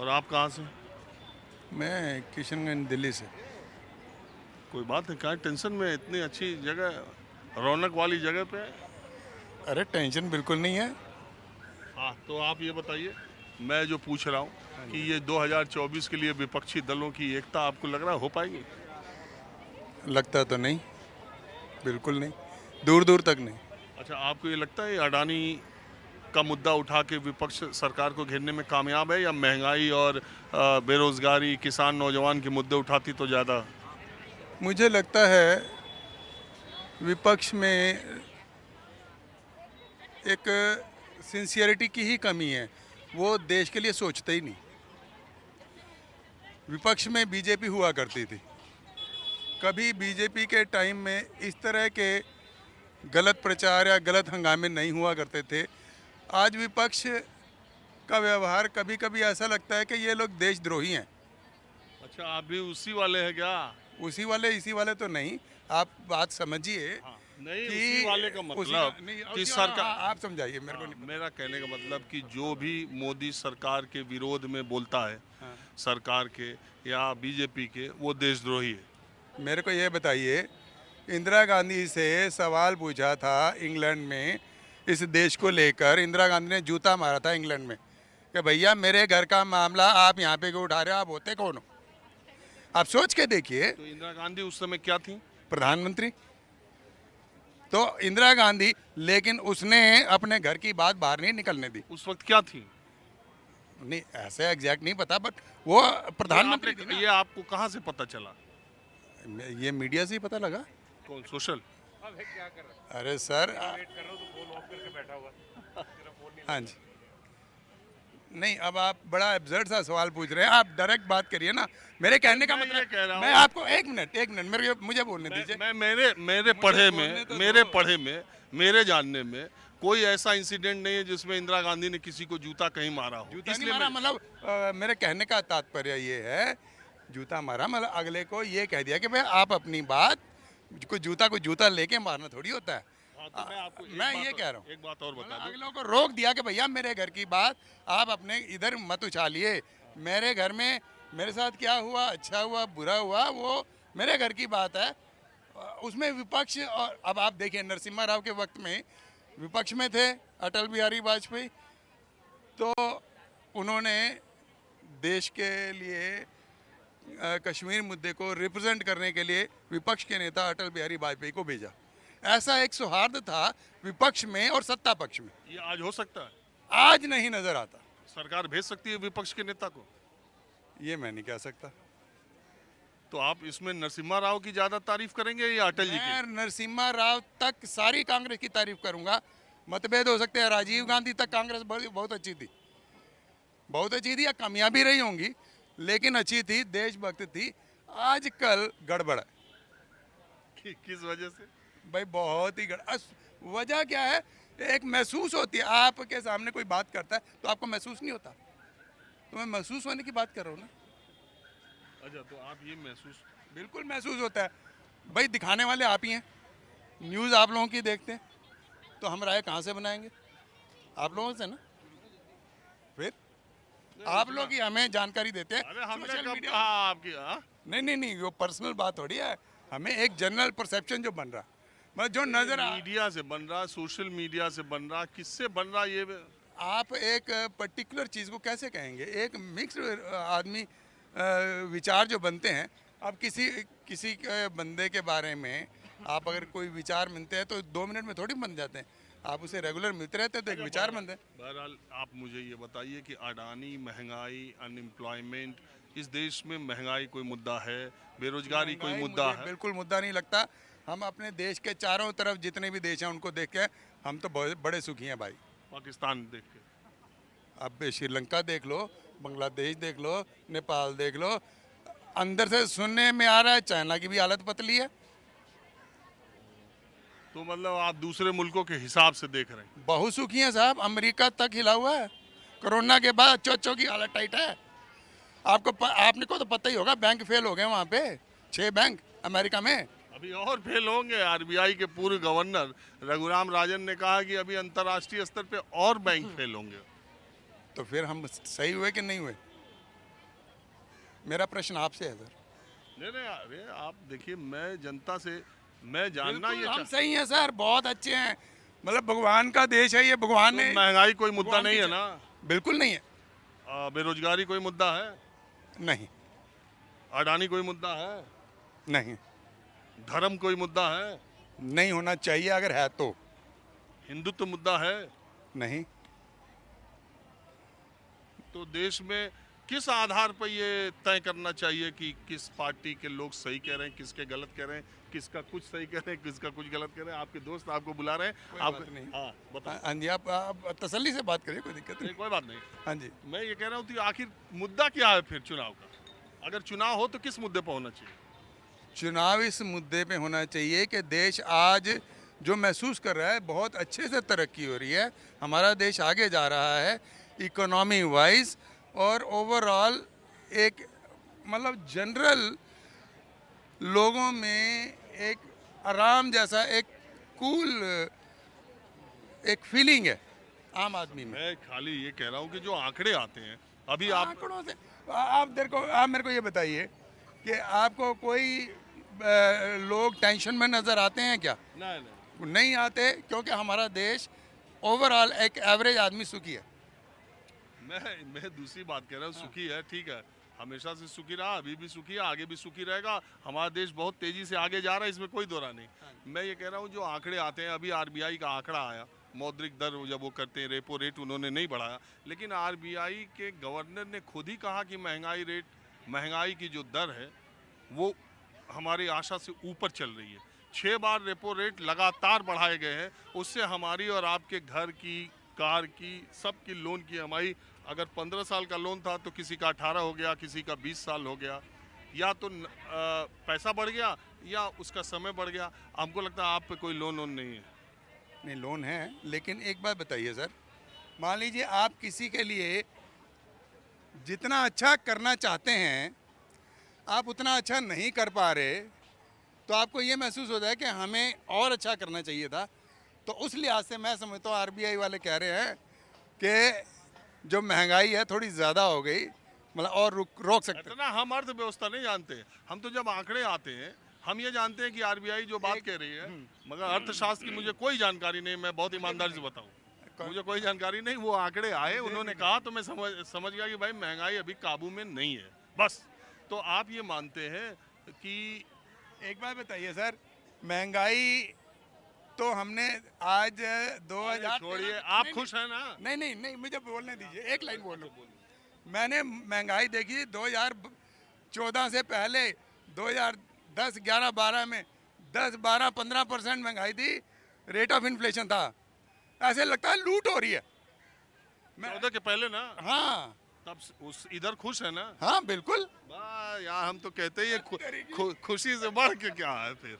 और आप कहाँ से? मैं किशनगंज दिल्ली से। कोई बात है, क्या टेंशन में? इतनी अच्छी जगह, रौनक वाली जगह पे। अरे टेंशन बिल्कुल नहीं है। हाँ, तो आप ये बताइए, मैं जो पूछ रहा हूँ हाँ कि जी। ये 2024 के लिए विपक्षी दलों की एकता आपको लग रहा है हो पाएगी? लगता तो नहीं, बिल्कुल नहीं, दूर दूर तक नहीं। अच्छा, आपको ये लगता है ये अडानी का मुद्दा उठा के विपक्ष सरकार को घेरने में कामयाब है, या महंगाई और बेरोजगारी, किसान, नौजवान के मुद्दे उठाती तो ज़्यादा? मुझे लगता है विपक्ष में एक सिंसियरिटी की ही कमी है। वो देश के लिए सोचते ही नहीं। विपक्ष में बीजेपी हुआ करती थी। कभी बीजेपी के टाइम में इस तरह के गलत प्रचार या गलत हंगामे नहीं हुआ करते थे। आज विपक्ष का व्यवहार कभी कभी ऐसा लगता है कि ये लोग देशद्रोही हैं। अच्छा, आप भी उसी वाले हैं क्या? उसी वाले इसी वाले तो नहीं। आप बात समझिए हाँ, नहीं, कि उसी वाले का उसी मतलब नहीं, कि उसी वाला सरकार। आप समझाइए, मेरे को हाँ, नहीं पता। मेरा कहने का मतलब कि जो भी मोदी सरकार के विरोध में बोलता है, हाँ। सरकार के या बीजेपी के, वो देशद्रोही है। मेरे को ये बताइए, इंदिरा गांधी से सवाल पूछा था इंग्लैंड में इस देश को लेकर। इंदिरा गांधी ने जूता मारा था इंग्लैंड में कि भैया मेरे घर का मामला आप यहाँ पे क्यों उठा रहे हो, आप होते कौन हो? आप सोच के देखिए। तो इंदिरा गांधी उस समय क्या थी? प्रधानमंत्री। तो इंदिरा गांधी, लेकिन उसने अपने घर की बात बाहर नहीं निकलने दी। उस वक्त क्या थी? नहीं, ऐसे एग्जैक्ट नहीं पता, बट वो प्रधानमंत्री थी ना। ये आपको कहाँ से पता चला? ये मीडिया से ही पता लगा। कौन, सोशल? अरे सर हाँ जी। नहीं, अब आप बड़ा एब्सर्ड सा सवाल पूछ रहे हैं। आप डायरेक्ट बात करिए ना। मेरे कहने का मैं ये कह रहा मतलब, मैं हूँ, आपको एक मिनट मुझे बोलने दीजिए। मैं मेरे मेरे मुझे पढ़े बोलने में तो मेरे दो। पढ़े में मेरे जानने में कोई ऐसा इंसिडेंट नहीं है जिसमें इंदिरा गांधी ने किसी को जूता कहीं मारा हो, जूता नहीं इसलिए मारा मैं। मतलब, मेरे कहने का तात्पर्य ये है, जूता मारा मतलब अगले को ये कह दिया कि भाई आप अपनी बात, को जूता लेके मारना थोड़ी होता है। हाँ, तो मैं आपको मैं ये कह रहा हूँ, एक बात और बता मतलब दूं। अगलों को रोक दिया कि भैया मेरे घर की बात आप अपने इधर मत उछालिए। मेरे घर में मेरे साथ क्या हुआ, अच्छा हुआ बुरा हुआ, वो मेरे घर की बात है। उसमें विपक्ष, और अब आप देखिए नरसिम्हा राव के वक्त में विपक्ष में थे अटल बिहारी वाजपेयी। तो उन्होंने देश के लिए कश्मीर मुद्दे को रिप्रेजेंट करने के लिए विपक्ष के नेता अटल बिहारी वाजपेयी को भेजा। ऐसा एक सौहार्द था विपक्ष में और सत्ता पक्ष में। ये आज हो सकता है? आज नहीं नजर आता। सरकार भेज सकती है विपक्ष के नेता को? ये मैं नहीं कह सकता। तो आप इसमें नरसिम्हा राव की ज्यादा तारीफ करेंगे या अटल जी की? मैं नरसिम्हा राव तक सारी कांग्रेस की तारीफ करूंगा। मतभेद हो सकते हैं, राजीव गांधी तक कांग्रेस बहुत अच्छी थी, बहुत अच्छी थी, या कमियां भी रही होंगी, लेकिन अच्छी थी, देशभक्त थी। आजकल गड़बड़ है किस वजह से? भाई, बहुत ही वजह क्या है? एक महसूस होती है, आपके सामने कोई बात करता है तो आपको महसूस नहीं होता। तो मैं महसूस होने की बात कर रहा हूँ ना। अच्छा, तो आप ये महसूस। बिल्कुल महसूस होता है भाई, दिखाने वाले आप ही हैं। न्यूज़ आप लोगों की देखते हैं, तो हम राय कहाँ से बनाएंगे? आप लोगों से ना। फिर आप लोग ही हमें जानकारी देते हैं अरे हमने सोशल कब मीडिया। कहा आपकी? हाँ, नहीं नहीं नहीं, वो पर्सनल बात थोड़ी है। हमें एक जनरल परसेप्शन जो बन रहा, मतलब जो नजर मीडिया से बन रहा, सोशल मीडिया से बन रहा, किससे बन रहा ये? आप एक पर्टिकुलर चीज़ को कैसे कहेंगे? एक मिक्स आदमी विचार जो बनते हैं। अब किसी किसी के बंदे के बारे में आप अगर कोई विचार मिलते हैं तो 2 मिनट में थोड़ी बन जाते हैं। आप उसे रेगुलर मिलते रहते हैं तो एक विचार बनते हैं। बहरहाल, आप मुझे ये बताइए कि अडानी, महंगाई, अनएम्प्लॉयमेंट, इस देश में महंगाई कोई मुद्दा है? बेरोजगारी कोई महंगाई मुद्दा मुझे है? बिल्कुल मुद्दा नहीं लगता। हम अपने देश के चारों तरफ जितने भी देश हैं उनको देख के हम तो बड़े सुखी हैं भाई। पाकिस्तान देख के? अब श्रीलंका देख लो, बांग्लादेश देख लो, नेपाल देख लो। अंदर से सुनने में आ रहा है चाइना की भी हालत पतली है। तो मतलब आप दूसरे मुल्कों के हिसाब से देख रहे हैं? बहुत सुखी हैं साहब, अमेरिका तक हिला हुआ है। कोरोना के बाद अच्छों की हालत टाइट है। आपने को तो पता ही होगा, बैंक फेल हो गए वहाँ पे, 6 बैंक अमेरिका में। अभी और फेल होंगे। आरबीआई के पूर्व गवर्नर रघुराम राजन ने कहा कि अभी अंतर्राष्ट्रीय स्तर पे और बैंक फेल होंगे। तो फिर हम सही हुए कि नहीं हुए? मेरा प्रश्न आपसे है सर। नहीं नहीं, अरे आप देखिए, मैं जनता से मैं जानना बिल्कुल, ये हम चाह- सही हैं सर, बहुत अच्छे हैं, मतलब भगवान का देश है ये, भगवान तो ने। महंगाई कोई मुद्दा भगवान नहीं की है च- ना? बिल्कुल नहीं है। बेरोजगारी कोई मुद्दा है? नहीं। अडानी कोई मुद्दा है? नहीं। धर्म कोई मुद्दा है? नहीं होना चाहिए अगर है तो। हिंदुत्व मुद्दा है? नहीं। तो देश में किस आधार पर ये तय करना चाहिए कि किस पार्टी के लोग सही कह रहे हैं, किसके गलत कह रहे हैं, किसका कुछ सही कह रहे हैं, किसका कुछ गलत कह रहे हैं? आपके दोस्त आपको बुला रहे हैं, कोई आप बात नहीं। हाँ बताओ। हाँ जी, आप तसल्ली से बात करिए, कोई दिक्कत नहीं नहीं। कोई बात नहीं। हाँ जी। मैं ये कह रहा हूँ कि आखिर मुद्दा क्या है फिर चुनाव का? अगर चुनाव हो तो किस मुद्दे पर होना चाहिए? चुनाव इस मुद्दे पे होना चाहिए कि देश आज जो महसूस कर रहा है, बहुत अच्छे से तरक्की हो रही है, हमारा देश आगे जा रहा है इकोनॉमी वाइज, और ओवरऑल एक मतलब जनरल लोगों में एक आराम जैसा, एक कूल एक फीलिंग है आम आदमी में। मैं खाली ये कह रहा हूँ कि जो आंकड़े आते हैं अभी आप आंकड़ों से आप मेरे को ये बताइए कि आपको कोई लोग टेंशन में नज़र आते हैं क्या? नहीं नहीं आते, क्योंकि हमारा देश ओवरऑल एक एवरेज आदमी सुखी है। मैं दूसरी बात कह रहा हूँ, सुखी है ठीक है, हमेशा से सुखी रहा, अभी भी सुखी है, आगे भी सुखी रहेगा। हमारा देश बहुत तेजी से आगे जा रहा है, इसमें कोई दो राय नहीं। मैं ये कह रहा हूँ जो आंकड़े आते हैं, अभी आरबीआई का आंकड़ा आया, मौद्रिक दर जब वो करते हैं, रेपो रेट उन्होंने नहीं बढ़ाया, लेकिन आरबीआई के गवर्नर ने खुद ही कहा कि महंगाई की जो दर है वो हमारी आशा से ऊपर चल रही है। 6 बार रेपो रेट लगातार बढ़ाए गए हैं, उससे हमारी और आपके घर की, कार की, सबकी लोन की EMI अगर 15 साल का लोन था तो किसी का 18 हो गया, किसी का 20 साल हो गया, या तो पैसा बढ़ गया या उसका समय बढ़ गया। हमको लगता है आप पे कोई लोन वोन नहीं है। नहीं, लोन है, लेकिन एक बात बताइए सर, मान लीजिए आप किसी के लिए जितना अच्छा करना चाहते हैं आप उतना अच्छा नहीं कर पा रहे, तो आपको ये महसूस होता है कि हमें और अच्छा करना चाहिए था। तो उस लिहाज से मैं समझता हूँ आरबीआई वाले कह रहे हैं कि जो महंगाई है थोड़ी ज़्यादा हो गई, मतलब और रोक सकते हैं। इतना हम अर्थव्यवस्था नहीं जानते, हम तो जब आंकड़े आते हैं हम ये जानते हैं कि आरबीआई जो बात कह रही है, मगर अर्थशास्त्र की मुझे कोई जानकारी नहीं, मैं बहुत ईमानदारी से बताऊं, मुझे कोई जानकारी नहीं। वो आंकड़े आए, उन्होंने कहा तो मैं समझ गया कि भाई महंगाई अभी काबू में नहीं है, बस। तो आप ये मानते हैं कि एक बात बताइए सर, महंगाई तो हमने आज 2000 छोड़िए, आप खुश हैं ना? नहीं नहीं नहीं, मुझे बोलने दीजिए, एक लाइन बोलूं। मैंने महंगाई देखी 2014 से पहले, 2010, 11, 12 में 10, 12, 15% महंगाई थी, रेट ऑफ इन्फ्लेशन था, ऐसे लगता है लूट हो रही है। 14 के पहले ना, हाँ तब उस इधर खुश है ना? हाँ बिल्कुल। वाह यार, हम तो कहते ही खुशी से बढ़ के क्या है फिर।